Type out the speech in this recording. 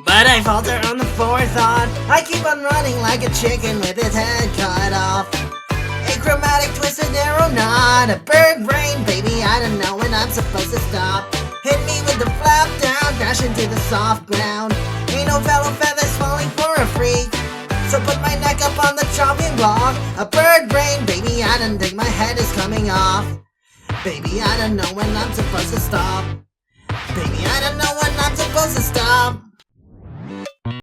But I falter on the forethought. I keep on running like a chicken with its head cut off. A chromatic twisted narrow knot. A bird brain, baby, I don't know when I'm supposed to stop. Hit me with the flap down, crash into the soft ground. Ain't no fellow feathers falling for a freak. So put my neck up on the chopping block. A bird brain, baby, I don't think my head is coming off. Baby, I don't know when I'm supposed to stop. Baby, I don't know when I'm supposed to stop.